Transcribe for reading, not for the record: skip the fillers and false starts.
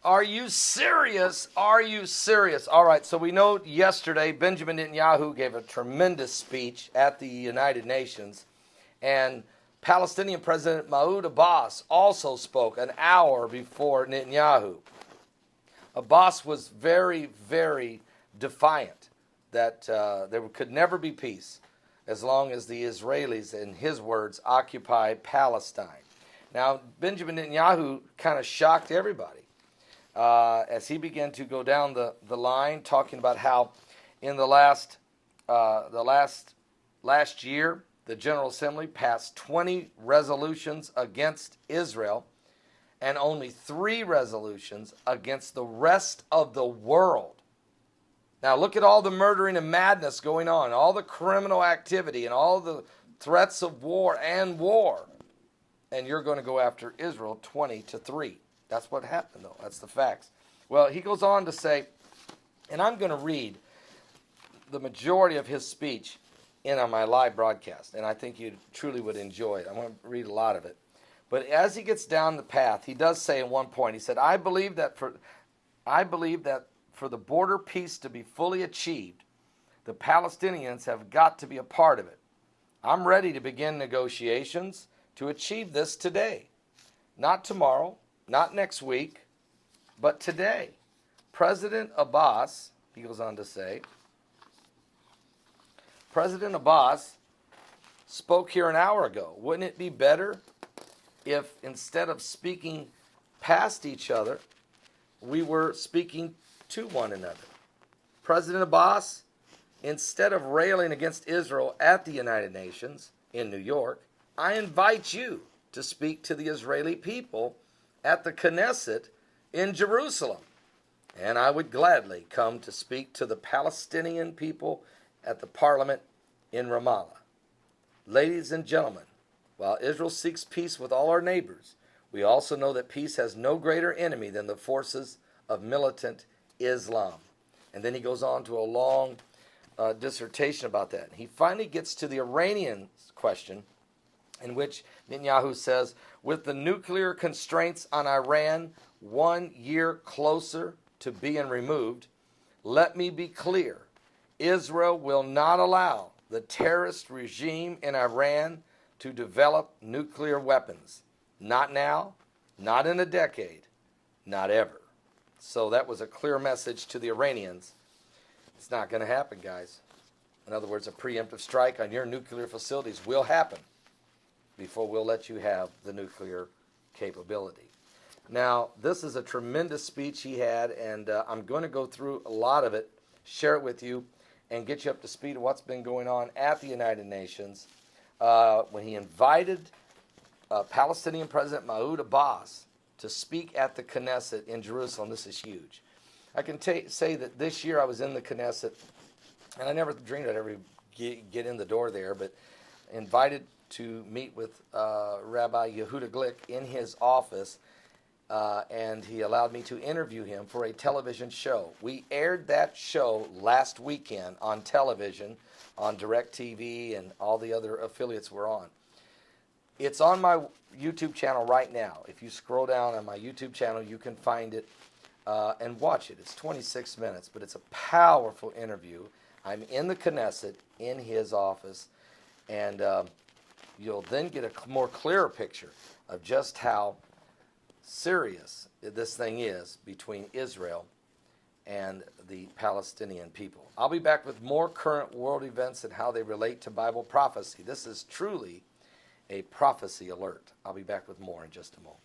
Are you serious? Are you serious? All right, so we know yesterday Benjamin Netanyahu gave a tremendous speech at the United Nations, and Palestinian President Mahmoud Abbas also spoke an hour before Netanyahu. Abbas was very, very defiant that there could never be peace as long as the Israelis, in his words, occupy Palestine. Now, Benjamin Netanyahu kind of shocked everybody as he began to go down the line, talking about how in the last year, the General Assembly passed 20 resolutions against Israel and only 3 resolutions against the rest of the world. Now look at all the murdering and madness going on, all the criminal activity and all the threats of war, and you're going to go after Israel 20-3. That's what happened, though. That's the facts. Well, he goes on to say, and I'm going to read the majority of his speech on my live broadcast, and I think you truly would enjoy it. I'm going to read a lot of it. But as he gets down the path, he does say at one point, he said, I believe that for the border peace to be fully achieved, the Palestinians have got to be a part of it. I'm ready to begin negotiations to achieve this today. Not tomorrow, not next week, but today. President Abbas, he goes on to say, President Abbas spoke here an hour ago. Wouldn't it be better if instead of speaking past each other, we were speaking to one another? President Abbas, instead of railing against Israel at the United Nations in New York, I invite you to speak to the Israeli people at the Knesset in Jerusalem. And I would gladly come to speak to the Palestinian people at the parliament in Ramallah. Ladies and gentlemen, while Israel seeks peace with all our neighbors, we also know that peace has no greater enemy than the forces of militant Islam. And then he goes on to a long dissertation about that. He finally gets to the Iranian question, in which Netanyahu says, with the nuclear constraints on Iran 1 year closer to being removed, let me be clear. Israel will not allow the terrorist regime in Iran to develop nuclear weapons. Not now, not in a decade, not ever. So that was a clear message to the Iranians. It's not going to happen, guys. In other words, a preemptive strike on your nuclear facilities will happen before we'll let you have the nuclear capability. Now, this is a tremendous speech he had, and I'm going to go through a lot of it, share it with you, and get you up to speed of what's been going on at the United Nations when he invited Palestinian President Mahmoud Abbas to speak at the Knesset in Jerusalem. This is huge. I can say that this year I was in the Knesset, and I never dreamed I'd ever get in the door there, but invited to meet with Rabbi Yehuda Glick in his office, and he allowed me to interview him for a television show. We aired that show last weekend on television, on DirecTV, and all the other affiliates we're on. It's on my YouTube channel right now. If you scroll down on my YouTube channel, you can find it and watch it. It's 26 minutes, but it's a powerful interview. I'm in the Knesset, in his office, and you'll then get a more clearer picture of just how serious this thing is between Israel and the Palestinian people. I'll be back with more current world events and how they relate to Bible prophecy. This is truly a prophecy alert. I'll be back with more in just a moment.